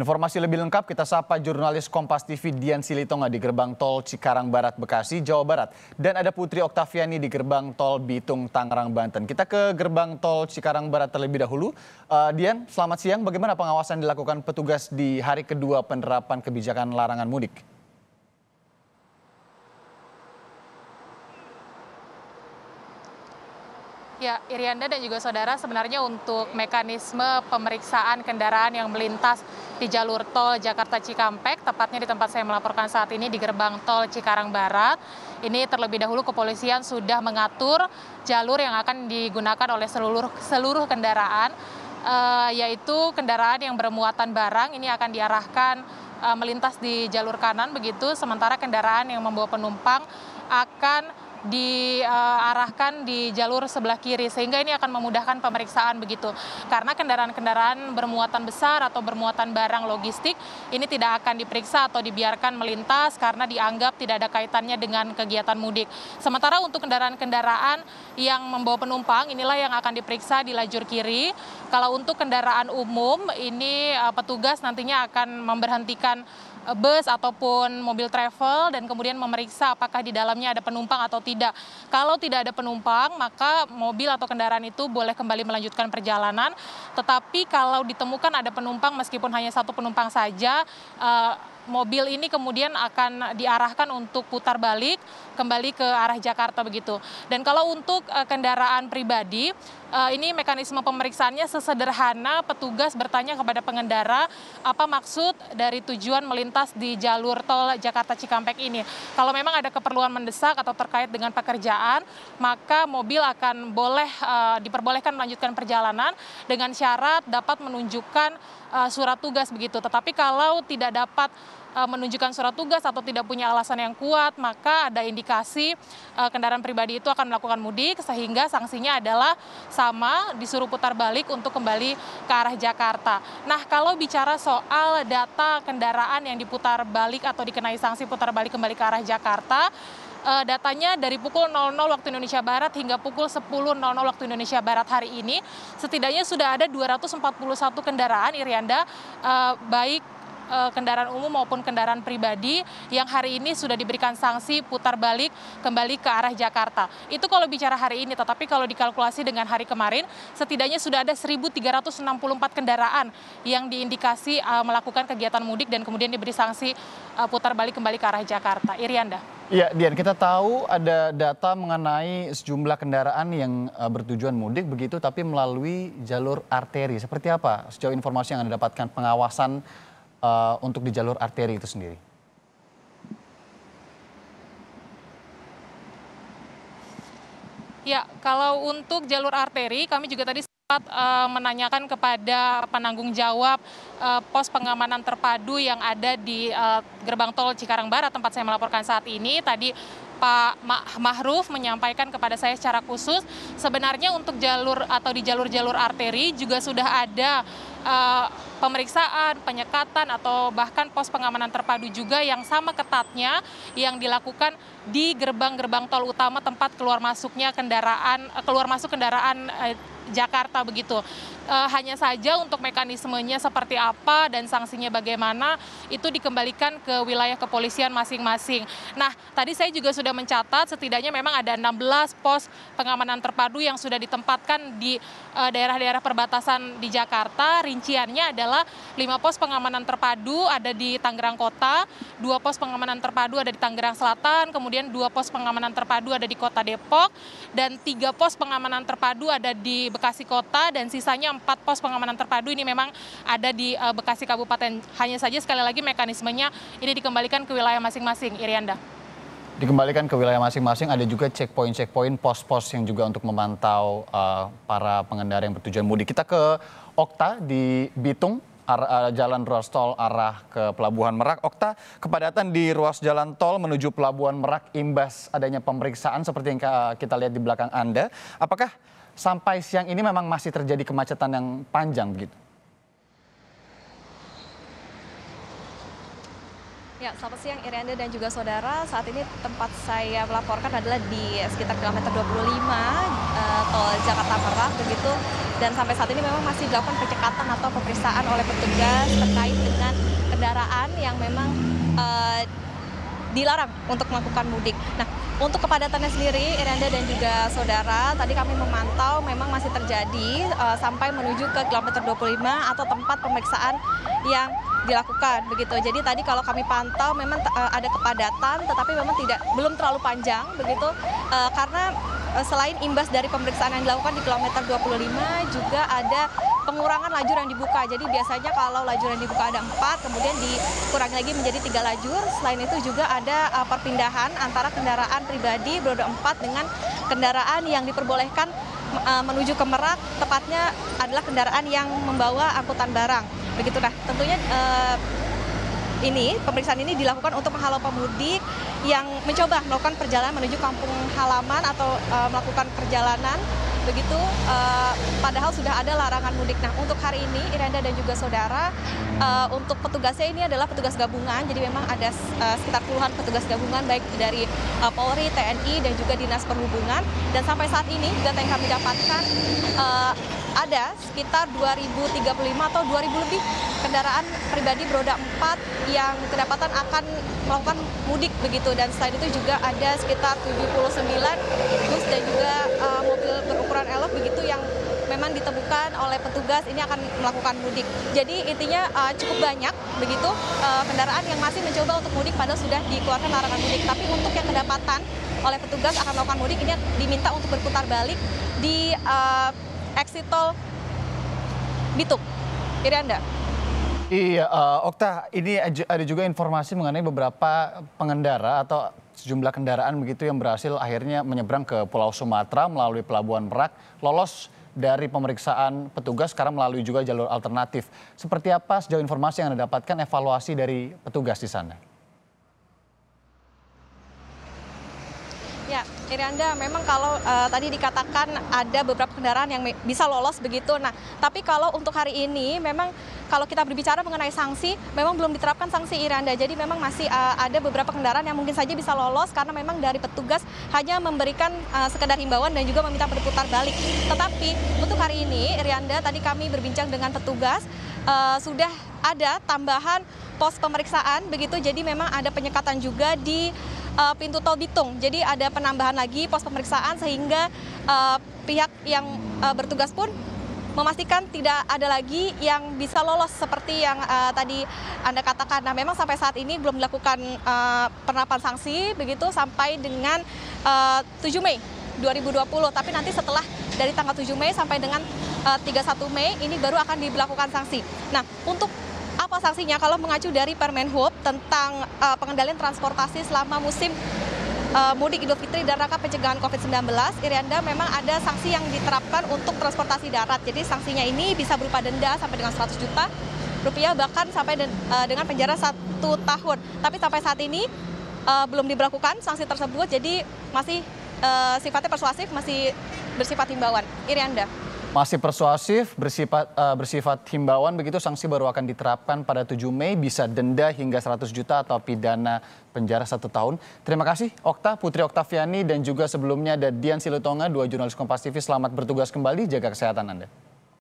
Informasi lebih lengkap kita sapa jurnalis Kompas TV Dian Silitonga di gerbang tol Cikarang Barat, Bekasi, Jawa Barat. Dan ada Putri Oktaviani di gerbang tol Bitung, Tangerang, Banten. Kita ke gerbang tol Cikarang Barat terlebih dahulu. Dian, selamat siang. Bagaimana pengawasan dilakukan petugas di hari kedua penerapan kebijakan larangan mudik? Ya, Irianda dan juga saudara, sebenarnya untuk mekanisme pemeriksaan kendaraan yang melintas di jalur tol Jakarta Cikampek, tepatnya di tempat saya melaporkan saat ini di gerbang tol Cikarang Barat, ini terlebih dahulu kepolisian sudah mengatur jalur yang akan digunakan oleh seluruh kendaraan, yaitu kendaraan yang bermuatan barang ini akan diarahkan melintas di jalur kanan begitu, sementara kendaraan yang membawa penumpang akan diarahkan di jalur sebelah kiri, sehingga ini akan memudahkan pemeriksaan begitu. Karena kendaraan-kendaraan bermuatan besar atau bermuatan barang logistik ini tidak akan diperiksa atau dibiarkan melintas karena dianggap tidak ada kaitannya dengan kegiatan mudik. Sementara untuk kendaraan-kendaraan yang membawa penumpang inilah yang akan diperiksa di lajur kiri. Kalau untuk kendaraan umum ini petugas nantinya akan memberhentikan bus ataupun mobil travel dan kemudian memeriksa apakah di dalamnya ada penumpang atau tidak. Kalau tidak ada penumpang, maka mobil atau kendaraan itu boleh kembali melanjutkan perjalanan. Tetapi kalau ditemukan ada penumpang meskipun hanya satu penumpang saja, mobil ini kemudian akan diarahkan untuk putar balik kembali ke arah Jakarta begitu. Dan kalau untuk kendaraan pribadi, ini mekanisme pemeriksaannya sesederhana petugas bertanya kepada pengendara apa maksud dari tujuan melintas di jalur tol Jakarta Cikampek ini. Kalau memang ada keperluan mendesak atau terkait dengan pekerjaan, maka mobil akan diperbolehkan melanjutkan perjalanan dengan syarat dapat menunjukkan surat tugas begitu. Tetapi kalau tidak dapat menunjukkan surat tugas atau tidak punya alasan yang kuat, maka ada indikasi kendaraan pribadi itu akan melakukan mudik, sehingga sanksinya adalah sama, disuruh putar balik untuk kembali ke arah Jakarta. Nah, kalau bicara soal data kendaraan yang diputar balik atau dikenai sanksi putar balik kembali ke arah Jakarta, datanya dari pukul 00 waktu Indonesia Barat hingga pukul 10.00 waktu Indonesia Barat hari ini, setidaknya sudah ada 241 kendaraan, Irianda, baik kendaraan umum maupun kendaraan pribadi yang hari ini sudah diberikan sanksi putar balik kembali ke arah Jakarta. Itu kalau bicara hari ini, tetapi kalau dikalkulasi dengan hari kemarin, setidaknya sudah ada 1.364 kendaraan yang diindikasi melakukan kegiatan mudik dan kemudian diberi sanksi putar balik kembali ke arah Jakarta. Irianda. Iya, Dian, kita tahu ada data mengenai sejumlah kendaraan yang bertujuan mudik begitu, tapi melalui jalur arteri. Seperti apa sejauh informasi yang Anda dapatkan pengawasan untuk di jalur arteri itu sendiri? Ya, kalau untuk jalur arteri, kami juga tadi sempat menanyakan kepada penanggung jawab pos pengamanan terpadu yang ada di gerbang tol Cikarang Barat, tempat saya melaporkan saat ini. Tadi Pak Mahruf menyampaikan kepada saya secara khusus, sebenarnya untuk jalur atau di jalur-jalur arteri juga sudah ada pemeriksaan, penyekatan, atau bahkan pos pengamanan terpadu juga yang sama ketatnya yang dilakukan di gerbang-gerbang tol utama tempat keluar masuk kendaraan Jakarta begitu. Hanya saja untuk mekanismenya seperti apa dan sanksinya bagaimana itu dikembalikan ke wilayah kepolisian masing-masing. Nah, tadi saya juga sudah mencatat setidaknya memang ada 16 pos pengamanan terpadu yang sudah ditempatkan di daerah-daerah perbatasan di Jakarta. Rinciannya adalah 5 pos pengamanan terpadu ada di Tangerang Kota, 2 pos pengamanan terpadu ada di Tangerang Selatan, kemudian 2 pos pengamanan terpadu ada di Kota Depok, dan 3 pos pengamanan terpadu ada di Bekasi Kota, dan sisanya 4 pos pengamanan terpadu ini memang ada di Bekasi Kabupaten. Hanya saja sekali lagi mekanismenya ini dikembalikan ke wilayah masing-masing, Irianda. Dikembalikan ke wilayah masing-masing, ada juga checkpoint, pos-pos yang juga untuk memantau para pengendara yang bertujuan mudik. Kita ke Okta di Bitung, jalan ruas tol arah ke Pelabuhan Merak. Okta, kepadatan di ruas jalan tol menuju Pelabuhan Merak imbas adanya pemeriksaan seperti yang kita lihat di belakang Anda. Apakah sampai siang ini memang masih terjadi kemacetan yang panjang begitu? Ya, selamat siang Irianda dan juga saudara. Saat ini tempat saya melaporkan adalah di sekitar kilometer 25 tol Jakarta Merak begitu. Dan sampai saat ini memang masih dilakukan penyekatan atau pemeriksaan oleh petugas terkait dengan yang memang dilarang untuk melakukan mudik. Nah, untuk kepadatannya sendiri, Irianda dan juga saudara, tadi kami memantau memang masih terjadi sampai menuju ke kilometer 25 atau tempat pemeriksaan yang dilakukan begitu. Jadi tadi kalau kami pantau memang ada kepadatan, tetapi memang belum terlalu panjang begitu, karena selain imbas dari pemeriksaan yang dilakukan di kilometer 25 juga ada pengurangan lajur yang dibuka. Jadi biasanya kalau lajur yang dibuka ada 4, kemudian dikurangi lagi menjadi 3 lajur. Selain itu juga ada perpindahan antara kendaraan pribadi beroda 4 dengan kendaraan yang diperbolehkan menuju ke Merak, tepatnya adalah kendaraan yang membawa angkutan barang. Begitu. Nah, tentunya pemeriksaan ini dilakukan untuk menghalau pemudik yang mencoba melakukan perjalanan menuju kampung halaman atau melakukan perjalanan begitu, padahal sudah ada larangan mudik. Nah, untuk hari ini Irianda dan juga saudara, untuk petugasnya ini adalah petugas gabungan, jadi memang ada sekitar puluhan petugas gabungan baik dari Polri, TNI dan juga Dinas Perhubungan, dan sampai saat ini data yang kami dapatkan ada sekitar 2035 atau 2000 lebih kendaraan pribadi beroda 4 yang kedapatan akan melakukan mudik begitu, dan selain itu juga ada sekitar 79 bus dan juga mobil berukuran elf begitu yang memang ditemukan oleh petugas ini akan melakukan mudik. Jadi intinya cukup banyak begitu kendaraan yang masih mencoba untuk mudik padahal sudah dikeluarkan larangan mudik. Tapi untuk yang kedapatan oleh petugas akan melakukan mudik ini diminta untuk berputar balik di exit tol Bitung. Irianda. Iya, Okta, ini ada juga informasi mengenai beberapa pengendara atau sejumlah kendaraan begitu yang berhasil akhirnya menyeberang ke Pulau Sumatera melalui Pelabuhan Merak, lolos dari pemeriksaan petugas sekarang melalui juga jalur alternatif. Seperti apa sejauh informasi yang Anda dapatkan, evaluasi dari petugas di sana? Ya, Irianda, memang kalau tadi dikatakan ada beberapa kendaraan yang bisa lolos begitu. Nah, tapi kalau untuk hari ini memang kalau kita berbicara mengenai sanksi, memang belum diterapkan sanksi, Irianda. Jadi memang masih ada beberapa kendaraan yang mungkin saja bisa lolos karena memang dari petugas hanya memberikan sekedar himbauan dan juga meminta berputar balik. Tetapi untuk hari ini, Irianda, tadi kami berbincang dengan petugas, sudah ada tambahan pos pemeriksaan begitu. Jadi memang ada penyekatan juga di pintu tol Bitung. Jadi ada penambahan lagi pos pemeriksaan sehingga pihak yang bertugas pun memastikan tidak ada lagi yang bisa lolos seperti yang tadi Anda katakan. Nah, memang sampai saat ini belum dilakukan penerapan sanksi begitu sampai dengan 7 Mei 2020. Tapi nanti setelah dari tanggal 7 Mei sampai dengan 31 Mei ini baru akan diberlakukan sanksi. Nah, untuk apa sanksinya? Kalau mengacu dari Permenhub tentang pengendalian transportasi selama musim mudik Idul Fitri dan rangka pencegahan COVID-19, Irianda, memang ada sanksi yang diterapkan untuk transportasi darat. Jadi sanksinya ini bisa berupa denda sampai dengan 100 juta rupiah, bahkan sampai dengan penjara 1 tahun. Tapi sampai saat ini belum diberlakukan sanksi tersebut, jadi masih sifatnya persuasif, masih bersifat himbauan. Irianda. Masih persuasif, bersifat himbauan, begitu sanksi baru akan diterapkan pada 7 Mei, bisa denda hingga 100 juta atau pidana penjara 1 tahun. Terima kasih Okta, Putri Oktaviani, dan juga sebelumnya ada Dian Silutonga, 2 jurnalis Kompas TV. Selamat bertugas kembali, jaga kesehatan Anda.